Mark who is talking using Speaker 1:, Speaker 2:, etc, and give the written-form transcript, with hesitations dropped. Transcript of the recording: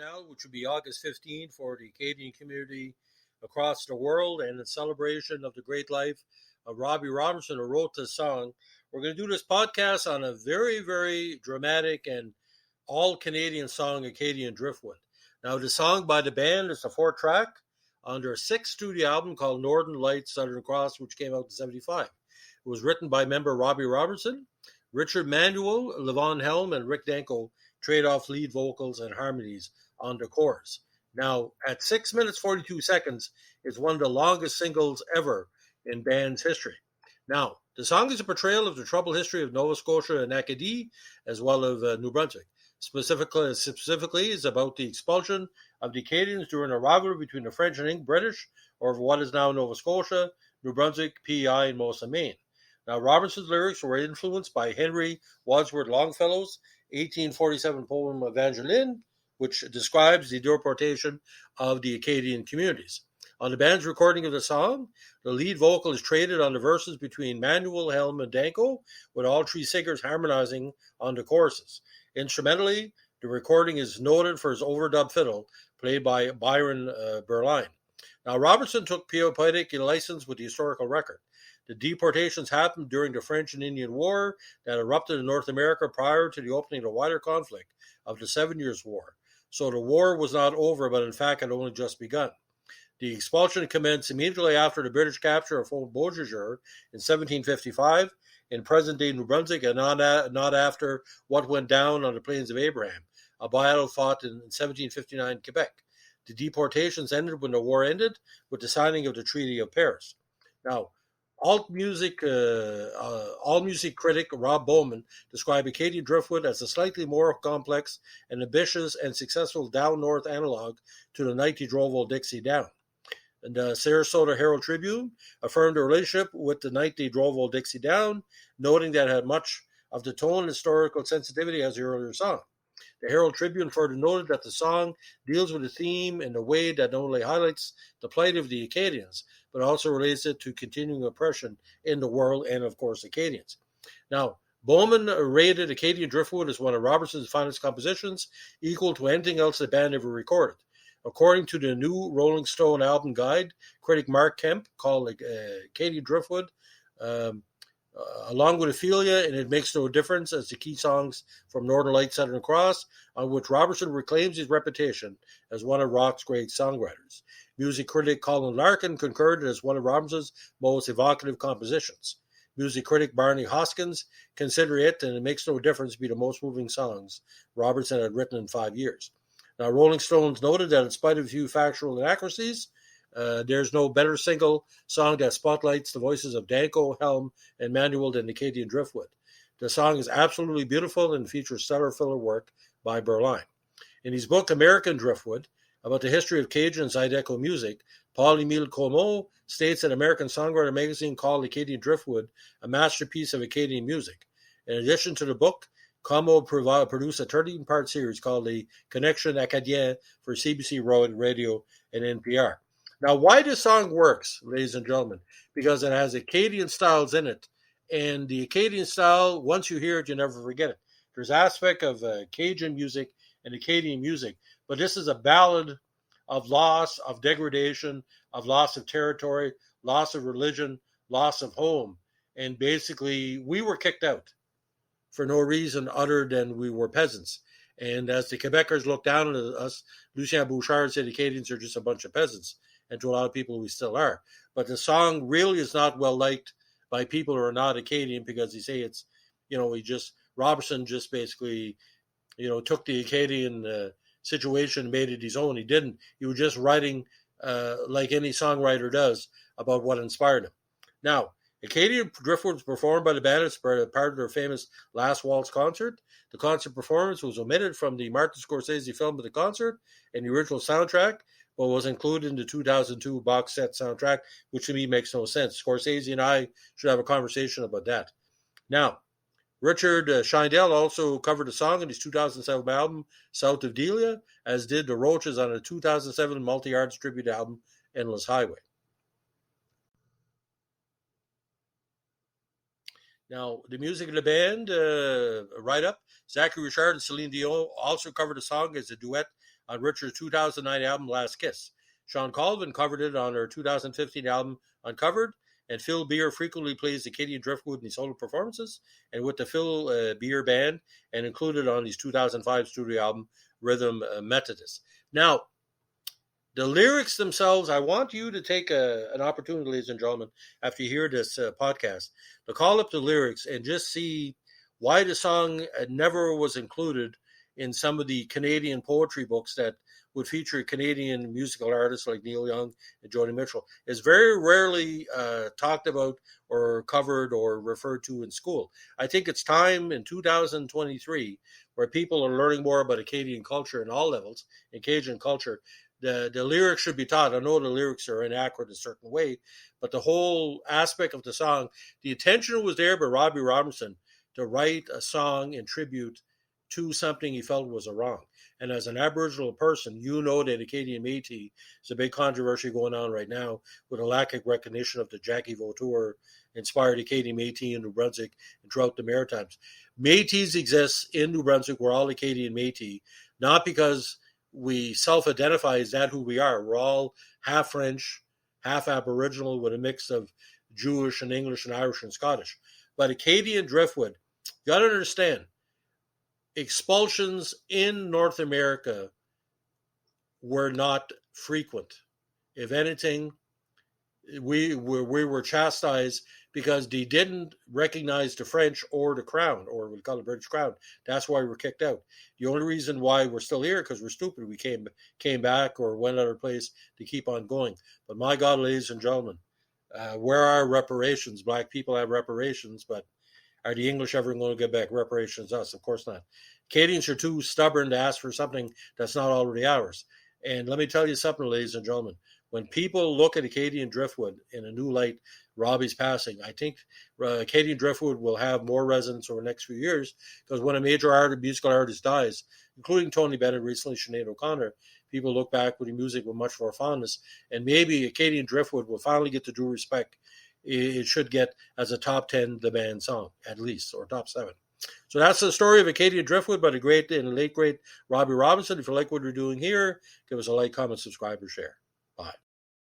Speaker 1: now, which would be August 15th for the Acadian community across the world, and in celebration of the great life of Robbie Robertson, who wrote this song. We're going to do this podcast on a very, very dramatic and all Canadian song, Acadian Driftwood. Now, the song by the band is a 4-track on their 6th studio album called Northern Lights Southern Cross, which came out in 75. It was written by member Robbie Robertson. Richard Manuel, Levon Helm, and Rick Danko trade off lead vocals and harmonies on the chorus. Now, at 6 minutes 42 seconds, it's one of the longest singles ever in band's history. Now, the song is a portrayal of the troubled history of Nova Scotia and Acadie, as well as New Brunswick. Specifically, it's about the expulsion of the Acadians during a rivalry between the French and British over what is now Nova Scotia, New Brunswick, PEI, and most of Maine. Now, Robertson's lyrics were influenced by Henry Wadsworth Longfellow's 1847 poem Evangeline, which describes the deportation of the Acadian communities. On the band's recording of the song, the lead vocal is traded on the verses between Manuel, Helm, and Danko, with all three singers harmonizing on the choruses. Instrumentally, the recording is noted for his overdub fiddle, played by Byron Berline. Now, Robertson took poetic license with the historical record. The deportations happened during the French and Indian War that erupted in North America prior to the opening of the wider conflict of the 7 Years' War. So the war was not over, but in fact had only just begun. The expulsion commenced immediately after the British capture of Fort Beauséjour in 1755 in present-day New Brunswick, and not after what went down on the Plains of Abraham, a battle fought in 1759 in Quebec. The deportations ended when the war ended with the signing of the Treaty of Paris. Now, Alt music critic Rob Bowman described Acadian Driftwood as a slightly more complex and ambitious and successful down north analog to the night he drove Old Dixie down. And the Sarasota Herald Tribune affirmed a relationship with the night they drove Old Dixie down, noting that it had much of the tone and historical sensitivity as the earlier song. The Herald Tribune further noted that the song deals with the theme in a way that not only highlights the plight of the Acadians, but also relates it to continuing oppression in the world and, of course, Acadians. Now, Bowman rated Acadian Driftwood as one of Robertson's finest compositions, equal to anything else the band ever recorded. According to the new Rolling Stone album guide, critic Mark Kemp called Acadian Driftwood, along with Ophelia and It Makes No Difference, as the key songs from Northern Lights Southern Cross, on which Robertson reclaims his reputation as one of rock's great songwriters. Music critic Colin Larkin concurred as one of Robertson's most evocative compositions. Music critic Barney Hoskins considered it, and It Makes No Difference, be the most moving songs Robertson had written in 5 years. Now, Rolling Stones noted that in spite of a few factual inaccuracies, there's no better single song that spotlights the voices of Danko, Helm, and Manuel than Acadian Driftwood. The song is absolutely beautiful and features stellar filler work by Berline. In his book, American Driftwood, about the history of Cajun and Zydeco music, Paul-Émile Comeau states that American Songwriter magazine called Acadian Driftwood a masterpiece of Acadian music. In addition to the book, Comeau produced a 13-part series called the Connection Acadien for CBC Radio and NPR. Now, why this song works, ladies and gentlemen, because it has Acadian styles in it. And the Acadian style, once you hear it, you never forget it. There's aspect of Cajun music and Acadian music, but this is a ballad of loss, of degradation, of loss of territory, loss of religion, loss of home. And basically, we were kicked out for no reason other than we were peasants. And as the Quebecers looked down at us, Lucien Bouchard said Acadians are just a bunch of peasants. And to a lot of people, we still are. But the song really is not well liked by people who are not Acadian, because they say it's, Robertson just basically, took the Acadian situation and made it his own. He didn't. He was just writing like any songwriter does about what inspired him. Now, Acadian Driftwood was performed by the band as part of their famous Last Waltz concert. The concert performance was omitted from the Martin Scorsese film of the concert and the original soundtrack, but was included in the 2002 box set soundtrack, which to me makes no sense. Scorsese and I should have a conversation about that. Now, Richard Scheindel also covered the song in his 2007 album, South of Delia, as did the Roaches on a 2007 multi-arts tribute album, Endless Highway. Now, the music of the band, Right Up, Zachary Richard and Celine Dion also covered the song as a duet on Richard's 2009 album Last Kiss. Sean Colvin covered it on her 2015 album Uncovered, and Phil Beer frequently plays the Acadian Driftwood in his solo performances and with the Phil Beer Band, and included on his 2005 studio album Rhythm Methodist. Now, the lyrics themselves, I want you to take an opportunity, ladies and gentlemen, after you hear this podcast, to call up the lyrics and just see why the song never was included in some of the Canadian poetry books that would feature Canadian musical artists like Neil Young and Joni Mitchell. It's very rarely talked about or covered or referred to in school. I think it's time in 2023, where people are learning more about Acadian culture in all levels, in Cajun culture. The lyrics should be taught. I know the lyrics are inaccurate a certain way, but the whole aspect of the song, the intention was there by Robbie Robertson to write a song in tribute to something he felt was a wrong. And as an Aboriginal person, you know that Acadian Métis is a big controversy going on right now with a lack of recognition of the Jackie Vautour inspired Acadian Métis in New Brunswick and throughout the Maritimes. Métis exists in New Brunswick. We're all Acadian Métis, not because we self-identify as that who we are. We're all half French, half Aboriginal with a mix of Jewish and English and Irish and Scottish. But Acadian Driftwood, you got to understand, expulsions in North America were not frequent. If anything, we were chastised because they didn't recognize the French or the Crown, or we call it British Crown. That's why we're kicked out. The only reason why we're still here because we're stupid. We came back or went other place to keep on going. But my God, ladies and gentlemen, where are reparations? Black people have reparations, but are the English ever going to get back reparations? Us, of course not. Acadians are too stubborn to ask for something that's not already ours. And let me tell you something, ladies and gentlemen. When people look at Acadian Driftwood in a new light, Robbie's passing, I think Acadian Driftwood will have more resonance over the next few years, because when a major musical artist dies, including Tony Bennett recently, Sinead O'Connor, people look back with the music with much more fondness, and maybe Acadian Driftwood will finally get the due respect it should get as a top 10 The Band song, at least, or top 7. So that's the story of Acadian Driftwood by the great and late great Robbie Robinson. If you like what we're doing here, give us a like, comment, subscribe, or share.